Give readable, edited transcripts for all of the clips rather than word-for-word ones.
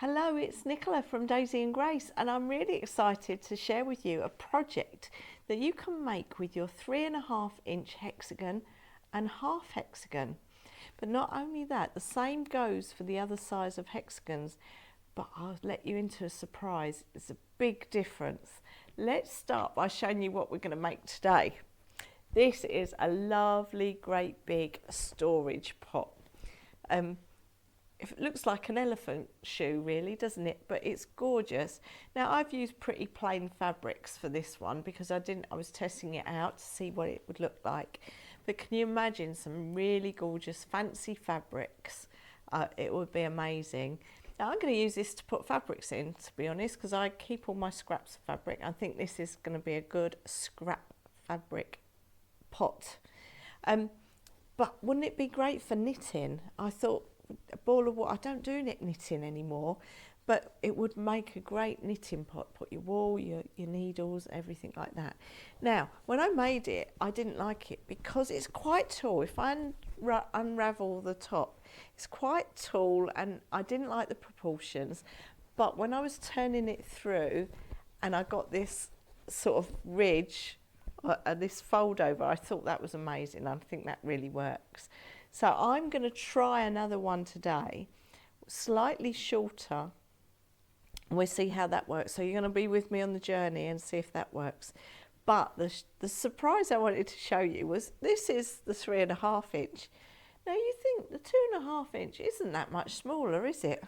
Hello, it's Nicola from Daisy and Grace, and I'm really excited to share with you a project that you can make with your 3.5-inch hexagon and half hexagon. But not only that, the same goes for the other size of hexagons, but I'll let you into a surprise. It's a big difference. Let's start by showing you what we're going to make today. This is a lovely, great big storage pot. It looks like an elephant shoe really, doesn't it? But it's gorgeous. Now I've used pretty plain fabrics for this one because I was testing it out to see what it would look like. But can you imagine some really gorgeous fancy fabrics? It would be amazing. Now I'm going to use this to put fabrics in, to be honest, because I keep all my scraps of fabric. I think this is going to be a good scrap fabric pot. But wouldn't it be great for knitting? I thought a ball of wool, I don't do knitting anymore, but it would make a great knitting pot. Put your wool, your needles, everything like that. Now, when I made it, I didn't like it because it's quite tall. If I unravel the top, it's quite tall and I didn't like the proportions. But when I was turning it through and I got this sort of ridge, this fold over, I thought that was amazing. I think that really works. So I'm going to try another one today, slightly shorter, and we'll see how that works. So you're going to be with me on the journey and see if that works. But the surprise I wanted to show you was this is the 3.5-inch. Now you think the 2.5-inch isn't that much smaller, is it?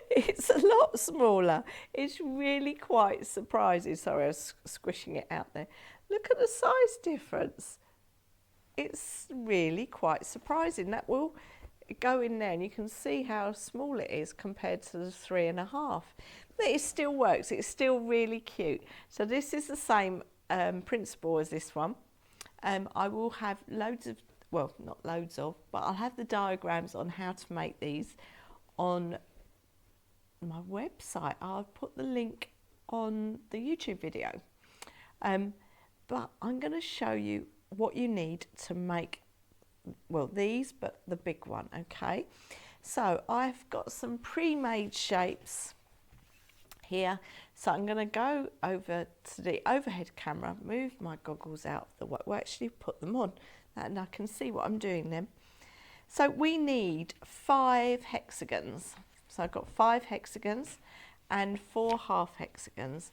It's a lot smaller. It's really quite surprising. Sorry, I was squishing it out there. Look at the size difference. It's really quite surprising. That will go in there and you can see how small it is compared to the 3.5. But it still works. It's still really cute. So this is the same principle as this one. I will have loads of, well, not loads of, but I'll have the diagrams on how to make these on my website. I'll put the link on the YouTube video. But I'm going to show you what you need to make, well, these, but the big one, okay? So I've got some pre-made shapes here. So I'm going to go over to the overhead camera, move my goggles out of the way, well, actually put them on, and I can see what I'm doing then. So we need 5 hexagons. So I've got 5 hexagons and 4 half hexagons.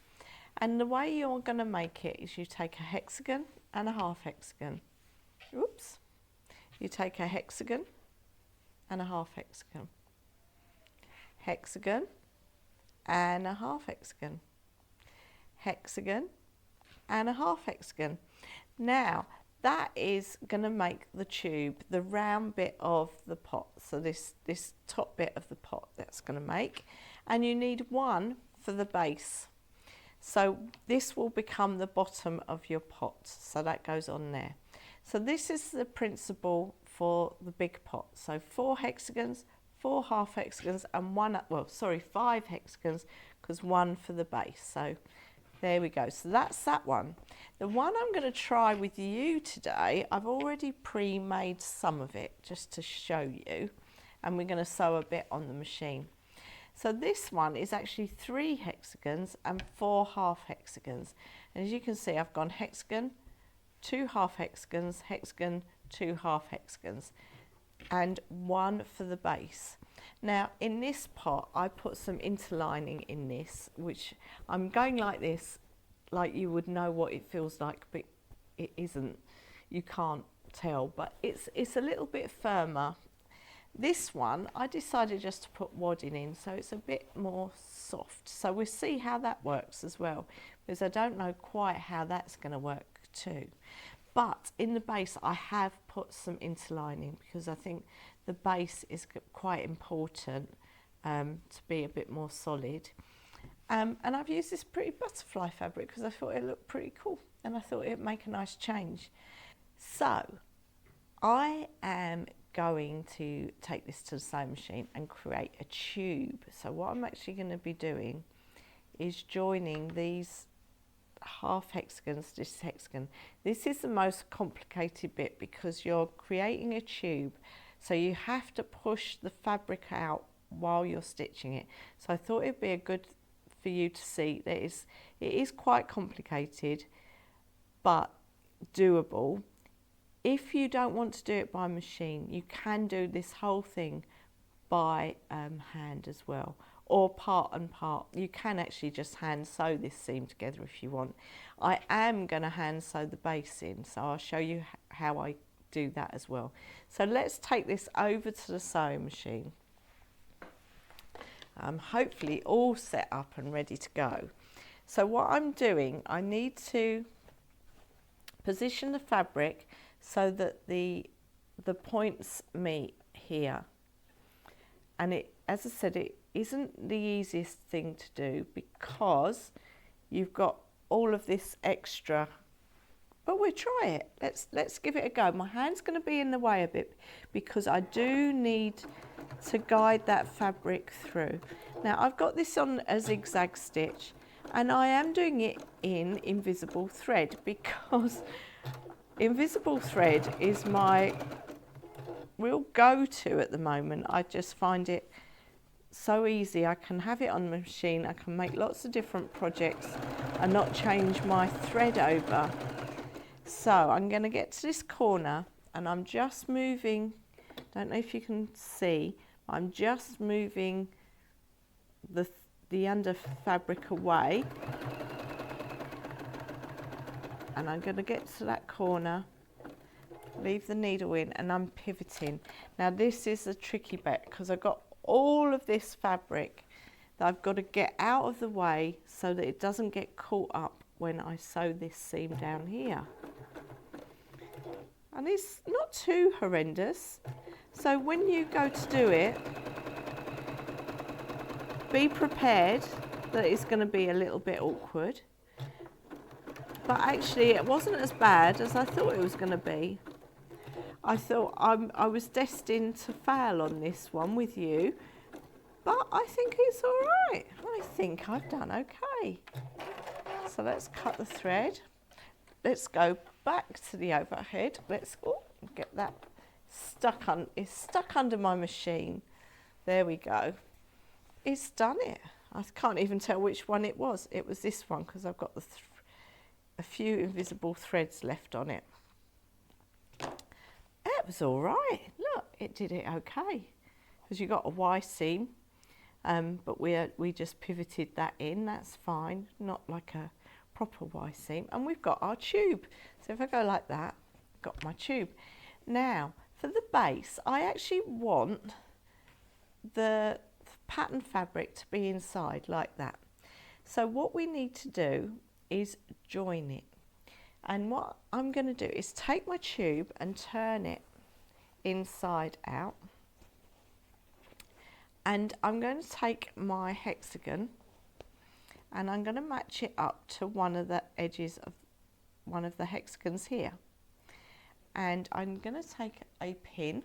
And the way you're going to make it is you take a hexagon and a half hexagon. Oops. You take a hexagon and a half hexagon. Hexagon and a half hexagon. Hexagon and a half hexagon. Now, that is going to make the tube, the round bit of the pot. So this top bit of the pot that's going to make. And you need 1 for the base. So this will become the bottom of your pot. So that goes on there. So this is the principle for the big pot. So 4 hexagons, 4 half hexagons and 5 hexagons because 1 for the base. So there we go. So that's that one. The one I'm going to try with you today, I've already pre-made some of it just to show you. And we're going to sew a bit on the machine. So this one is actually 3 hexagons and 4 half hexagons. And as you can see, I've gone hexagon, 2 half hexagons, hexagon, 2 half hexagons, and 1 for the base. Now in this pot, I put some interlining in this, which I'm going like this, like you would know what it feels like, but it isn't. You can't tell, but it's a little bit firmer. This one, I decided just to put wadding in, so it's a bit more soft. So we'll see how that works as well, because I don't know quite how that's going to work too. But in the base, I have put some interlining because I think the base is quite important to be a bit more solid. And I've used this pretty butterfly fabric because I thought it looked pretty cool and I thought it'd make a nice change. So I am going to take this to the sewing machine and create a tube. So what I'm actually going to be doing is joining these half hexagons to this hexagon. This is the most complicated bit because you're creating a tube So you have to push the fabric out while you're stitching it. So I thought it'd be a good for you to see that it is quite complicated, but doable. If you don't want to do it by machine, you can do this whole thing by hand as well, or part and part. You can actually just hand sew this seam together if you want. I am going to hand sew the base in, so I'll show you how I do that as well. So let's take this over to the sewing machine. I'm hopefully all set up and ready to go. So what I'm doing, I need to position the fabric so that the points meet here. And it, as I said, it isn't the easiest thing to do because you've got all of this extra, but we'll try it. Let's give it a go. My hand's going to be in the way a bit because I do need to guide that fabric through. Now I've got this on a zigzag stitch, and I am doing it in invisible thread because invisible thread is my real go-to at the moment. I just find it so easy. I can have it on the machine, I can make lots of different projects and not change my thread over. So I'm going to get to this corner and I'm just moving, don't know if you can see, I'm just moving the under fabric away, and I'm going to get to that corner, leave the needle in, and I'm pivoting. Now this is the tricky bit because I've got all of this fabric that I've got to get out of the way so that it doesn't get caught up when I sew this seam down here. And it's not too horrendous. So when you go to do it, be prepared that it's going to be a little bit awkward. But actually it wasn't as bad as I thought it was going to be. I thought I was destined to fail on this one with you, but I think it's all right. I think I've done okay. So let's cut the thread. Let's go back to the overhead. Let's get that stuck on. It's stuck under my machine. There we go. It's done it. I can't even tell which one it was. It was this one because I've got a few invisible threads left on it. It was all right. Look, it did it okay because you got a Y seam, but we just pivoted that in. That's fine. Not like a proper Y seam, and we've got our tube. So if I go like that, I've got my tube. Now for the base, I actually want the pattern fabric to be inside like that. So what we need to do is join it, and what I'm going to do is take my tube and turn it inside out, and I'm going to take my hexagon and I'm going to match it up to one of the edges of one of the hexagons here, and I'm going to take a pin,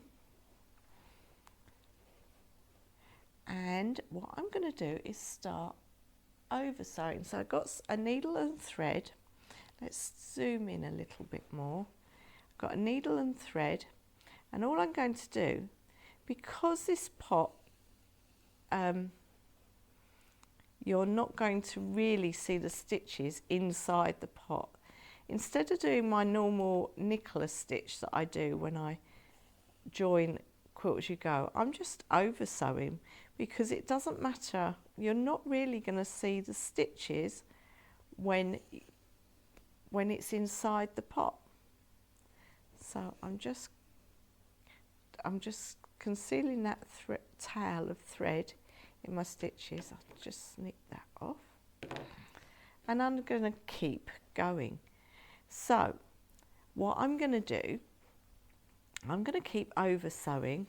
and what I'm going to do is start over sewing. So I've got a needle and thread. Let's zoom in a little bit more. I've got a needle and thread, and all I'm going to do, because this pot you're not going to really see the stitches inside the pot. Instead of doing my normal Nicola stitch that I do when I join Quilt As You Go, I'm just over sewing because it doesn't matter. You're not really going to see the stitches when it's inside the pot. So I'm just concealing that tail of thread in my stitches. I'll just snip that off, and I'm going to keep going. So what I'm going to do, I'm going to keep over sewing,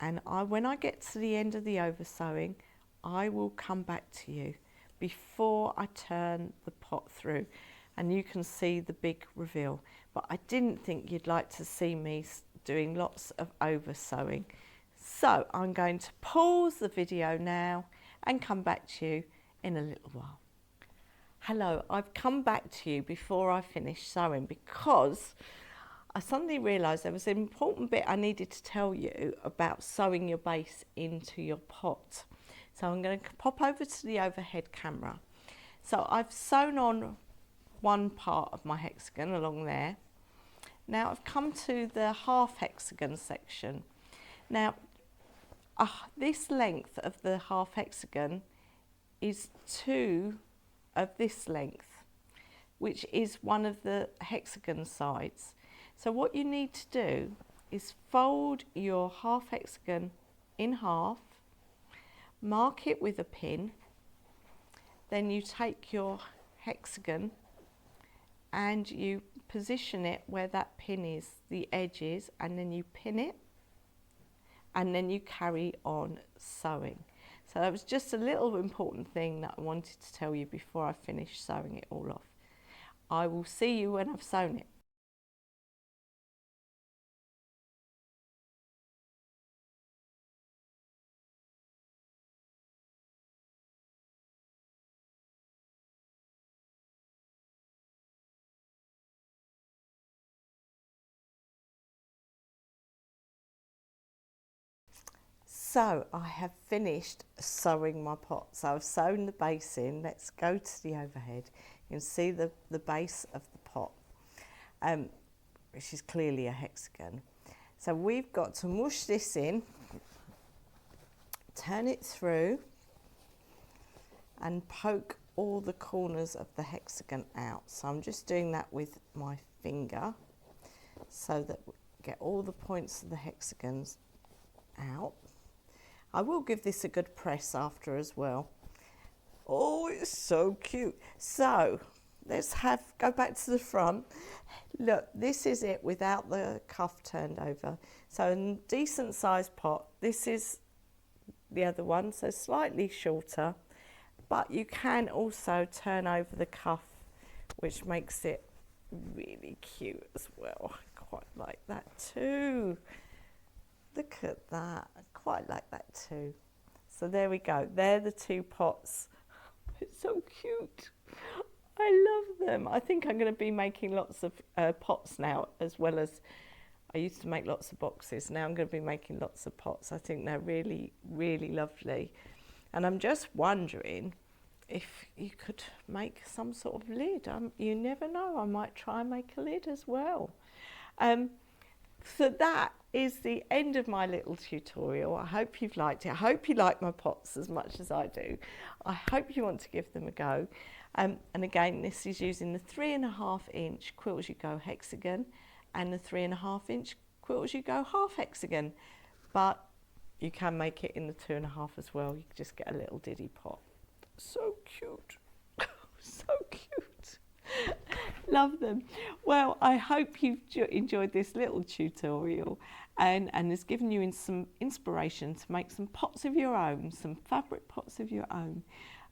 and when I get to the end of the over sewing, I will come back to you before I turn the pot through, and you can see the big reveal. But I didn't think you'd like to see me doing lots of over sewing. So I'm going to pause the video now and come back to you in a little while. Hello, I've come back to you before I finish sewing because I suddenly realised there was an important bit I needed to tell you about sewing your base into your pot. So I'm going to pop over to the overhead camera. So I've sewn on one part of my hexagon along there. Now I've come to the half hexagon section. Now this length of the half hexagon is 2 of this length, which is one of the hexagon sides. So what you need to do is fold your half hexagon in half, mark it with a pin, then you take your hexagon and you position it where that pin is, the edge is, and then you pin it, and then you carry on sewing. So that was just a little important thing that I wanted to tell you before I finish sewing it all off. I will see you when I've sewn it. So I have finished sewing my pot. So I've sewn the base in. Let's go to the overhead. You can see the base of the pot, which is clearly a hexagon. So we've got to mush this in, turn it through, and poke all the corners of the hexagon out. So I'm just doing that with my finger so that we get all the points of the hexagons out. I will give this a good press after as well. Oh, it's so cute. So let's go back to the front. Look, this is it without the cuff turned over. So a decent sized pot. This is the other one, so slightly shorter, but you can also turn over the cuff, which makes it really cute as well. I quite like that too. Look at that, I quite like that too. So there we go, they're the 2 pots. It's so cute, I love them. I think I'm going to be making lots of pots now, as well as I used to make lots of boxes. Now I'm going to be making lots of pots. I think they're really, really lovely. And I'm just wondering if you could make some sort of lid. You never know, I might try and make a lid as well. So that is the end of my little tutorial. I hope you've liked it. I hope you like my pots as much as I do. I hope you want to give them a go. And again, this is using the 3.5 inch Quilt As You Go hexagon and the 3.5 inch Quilt As You Go half hexagon. But you can make it in the 2.5 as well. You can just get a little diddy pot. So cute. So cute. Love them. Well, I hope you've enjoyed this little tutorial and has given you some inspiration to make some pots of your own, some fabric pots of your own.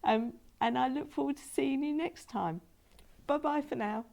And I look forward to seeing you next time. Bye bye for now.